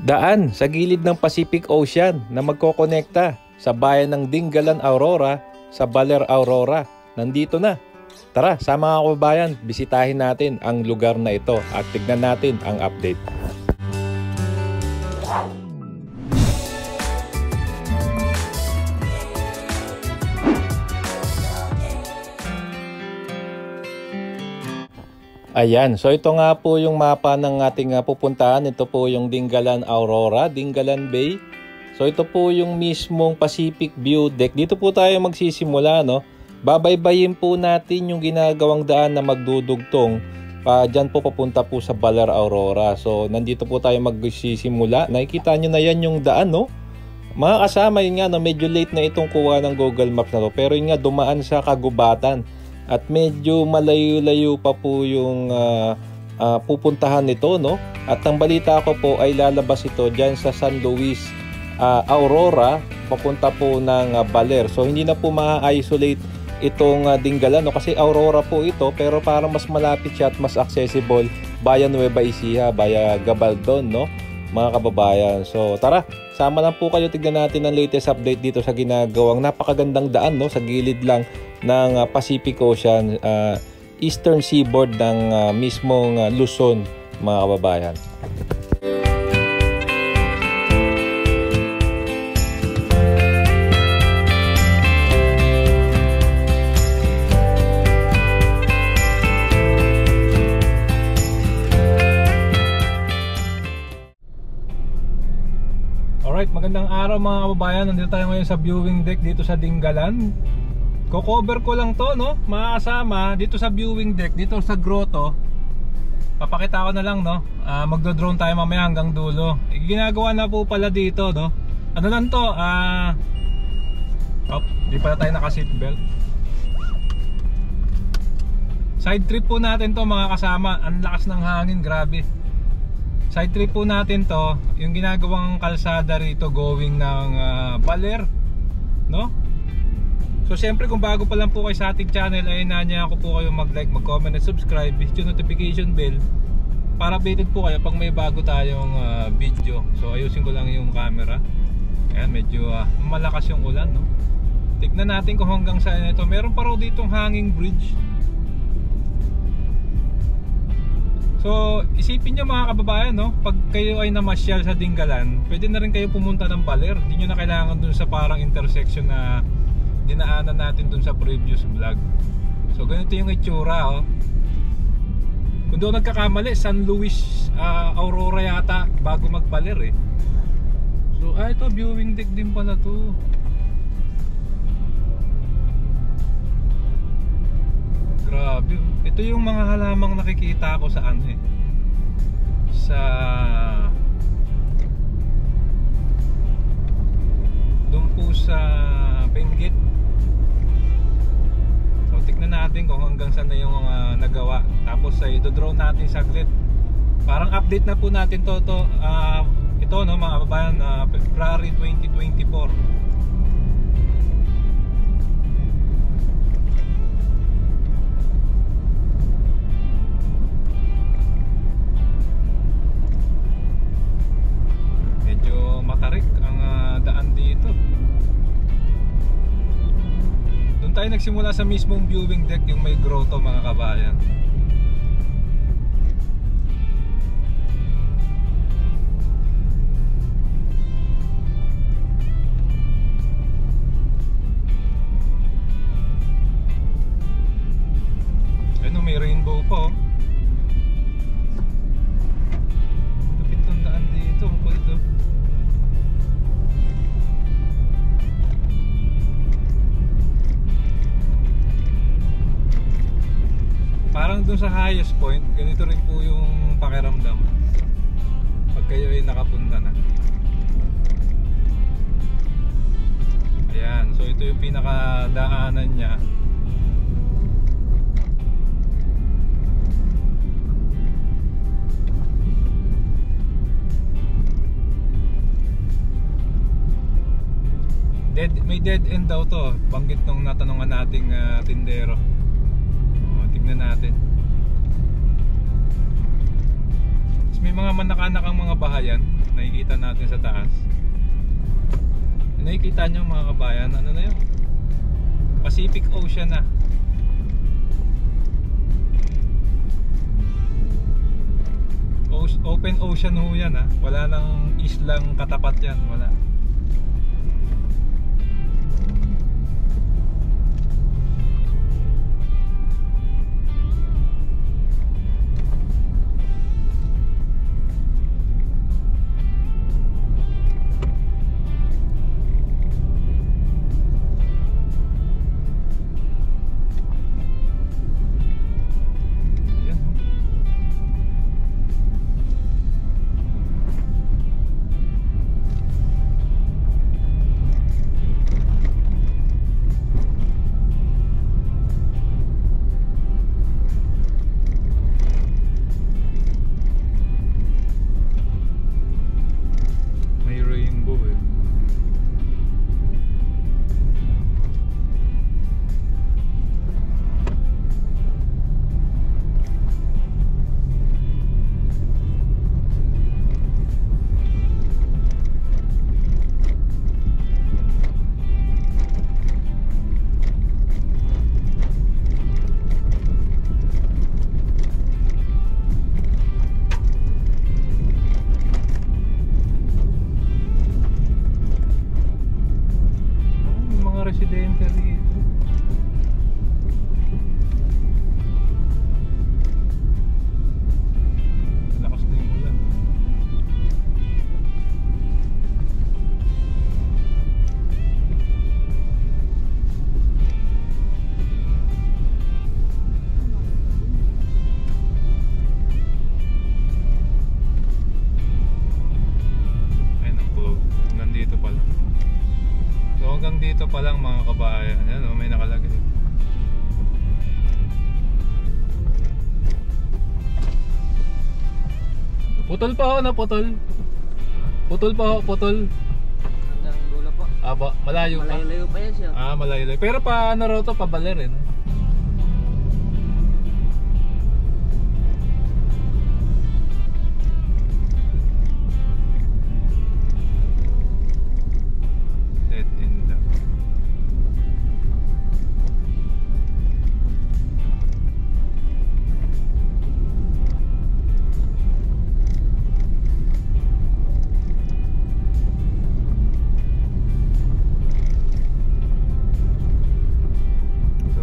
Daan sa gilid ng Pacific Ocean na magkokonekta sa bayan ng Dingalan, Aurora sa Baler, Aurora. Nandito na. Tara, sa mga kababayan, bisitahin natin ang lugar na ito at tignan natin ang update. Ayan, so ito nga po yung mapa ng ating pupuntahan. Ito po yung Dingalan, Aurora, Dingalan Bay. So ito po yung mismong Pacific View Deck. Dito po tayo magsisimula, no? Babaybayin po natin yung ginagawang daan na magdudugtong. Diyan po papunta po sa Baler, Aurora. So nandito po tayo magsisimula. Nakikita nyo na yan yung daan, no? Mga kasama, yun nga, no? Medyo late na itong kuha ng Google Maps na to. Pero yun nga, dumaan sa kagubatan. At medyo malayo-layo pa po yung pupuntahan nito, no? At ang balita ko po ay lalabas ito dyan sa San Luis, Aurora, papunta po ng Baler. So hindi na po ma-isolate itong Dingalan, no? Kasi Aurora po ito, pero parang mas malapit siya at mas accessible via Nueva Ecija, via Gabaldon, no? Mga kababayan. So tara, sama lang po kayo, tignan natin ang latest update dito sa ginagawang napakagandang daan, no? Sa gilid lang ng Pacific Ocean, eastern seaboard ng mismong Luzon, mga kababayan. Alright, magandang araw mga kababayan. Nandito tayo ngayon sa viewing deck dito sa Dingalan. Ko-cover ko lang to, no? Mga kasama, dito sa viewing deck, dito sa grotto. Papakita ko na lang, no? Magdo-drone tayo mamaya hanggang dulo. Ginagawa na po pala dito, no? Ano lang to? Di pala tayo naka-seatbelt. Side trip po natin to, mga kasama. Ang lakas ng hangin, grabe. Side trip po natin to, yung ginagawang kalsada rito going ng Baler, no? So syempre kung bago pa lang po kayo sa ating channel, ay nanya ako po kayo mag-like, mag-comment at subscribe, hit yung notification bell para updated po kayo pag may bago tayong video. So ayusin ko lang yung camera. Ayan, medyo malakas yung ulan, no? Tignan natin kung hanggang saan ito. Meron pa raw ditong hanging bridge. So isipin nyo mga kababayan, no? Pag kayo ay namasyal sa Dingalan, pwede na rin kayo pumunta ng Baler. Hindi nyo na kailangan dun sa parang intersection na dinaanan natin dun sa previous vlog. So ganito yung itsura, oh. Kung doon nagkakamali, San Luis, Aurora yata bago mag-Baler, eh. So ito, viewing deck din pala to. Grabe. Ito yung mga halamang nakikita ko sa ano, eh, sa doon po sa Benguet. So tignan natin kung hanggang saan na yung nagawa. Tapos ay do-drone natin saglit. Parang update na po natin to ito, no, mga kababayan, February 2024. Medyo matarik ang daan dito. Doon tayo nagsimula sa mismong viewing deck, yung may grotto, mga kabayan. Ano, may rainbow pa, oh. Lapit ng daan dito, ang kulit, oh. Parang dun sa highest point, ganito rin po yung pakiramdam pag kayo ay nakapunta na. Ayan, so ito yung pinakadaanan niya. May dead end daw to, banggit nung natanungan nating tindero. Tignan natin. May mga manakanakang mga bahayan nakikita natin sa taas. Nakikita nyo mga kabayan, ano na yun? Pacific Ocean na. Open ocean ho yan ha. Wala nang islang katapat yan. Wala. Residente dito. Lakas na yung ulan. Ayun ang close. Nandito pala. So hanggang dito pa lang mga kabayan. Ayan o, may nakalagay. Putol pa ho na putol. Putol pa ho, putol. Hanggang dulo po. Aba, malayo pa. Malayo-layo pa yan siya. Malayo-layo. Pero paano raw to? Pabaler eh. No? Dead end lang.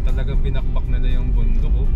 Talagang binakbak nila yung bundok oh.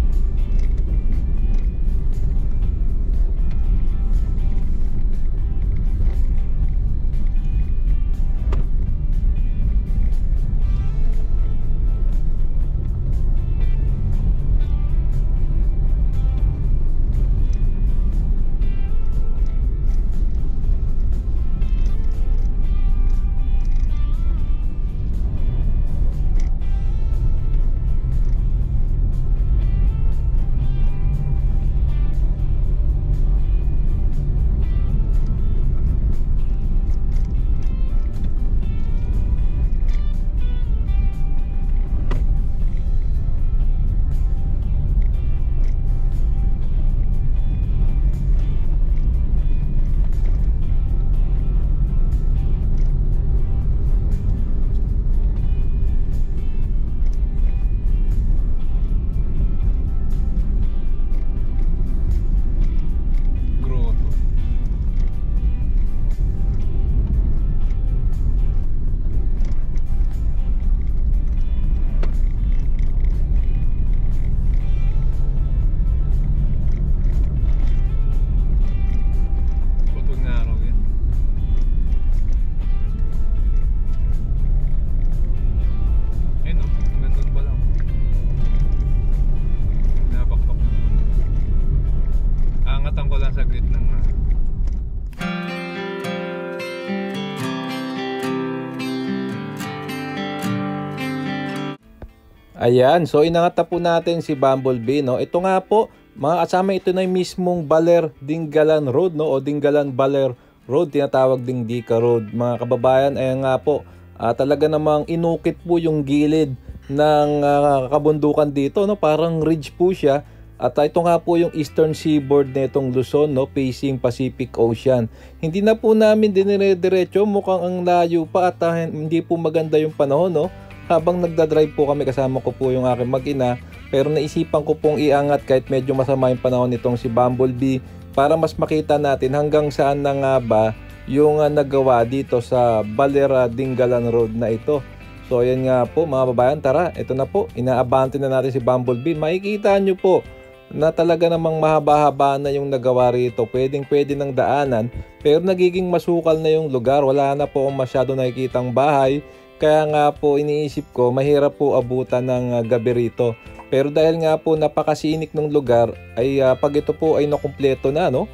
Ayan, so inangat na po natin si Bumblebee, no? Ito nga po, mga kasama, ito na yung mismong Baler-Dingalan Road, no? O Dingalan-Baler Road, tinatawag ding Dika Road. Mga kababayan, ayan nga po, talaga namang inukit po yung gilid ng kabundukan dito, no? Parang ridge po siya. At ito nga po yung eastern seaboard nitong Luzon, no, facing Pacific Ocean. Hindi na po namin dinire-diretso, mukhang ang layo pa at hindi po maganda yung panahon, no. Habang nagdadrive po kami, kasama ko po yung aking mag-ina, pero naisipan ko pong iangat kahit medyo masama yung panahon nitong si Bumblebee para mas makita natin hanggang saan na nga ba yung nagawa dito sa Balera Dingalan Road na ito. So ayan nga po mga babayan, tara, ito na po, inaabante na natin si Bumblebee. Makikita nyo po na talaga namang mahaba-haba na yung nagawa rito. Pwedeng-pwede ng daanan, pero nagiging masukal na yung lugar. Wala na po akong masyado nakikitang bahay. Kaya nga po iniisip ko, mahirap po abutan ng gabi rito. Pero dahil nga po napakasinik ng lugar, ay pag ito po ay nakumpleto na, no,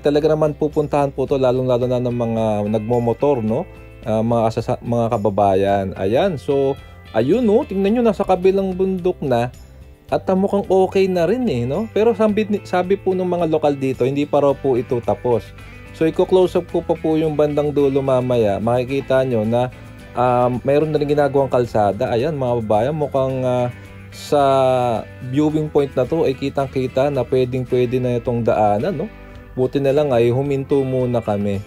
talaga naman pupuntahan po to, lalong-lalo na ng mga nagmomotor, no, mga kababayan. Ayan, so ayun, no, tingnan nyo, nasa kabilang bundok na. At mukhang okay na rin no? Pero sabi po ng mga lokal dito, hindi pa raw po ito tapos. So i-close up ko pa po yung bandang dulo mamaya. Makikita nyo na mayroon na rin ginagawang kalsada. Ayan mga babayan, mukhang sa viewing point na to ay kitang-kita na pwedeng-pwede na itong daanan, no? Buti na lang ay huminto muna kami.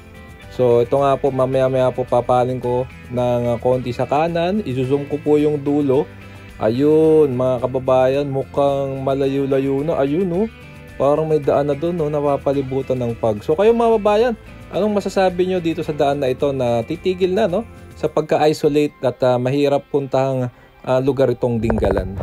So ito nga po, mamaya-maya po papaling ko ng konti sa kanan. I-zoom ko po yung dulo. Ayun mga kababayan, mukhang malayo-layo na. Ayun, no? Parang may daan na doon, no, napapalibutan ng pag. So kayo mga kababayan, anong masasabi nyo dito sa daan na ito na titigil na, no, sa pagka-isolate at mahirap puntahang lugar itong Dingalan?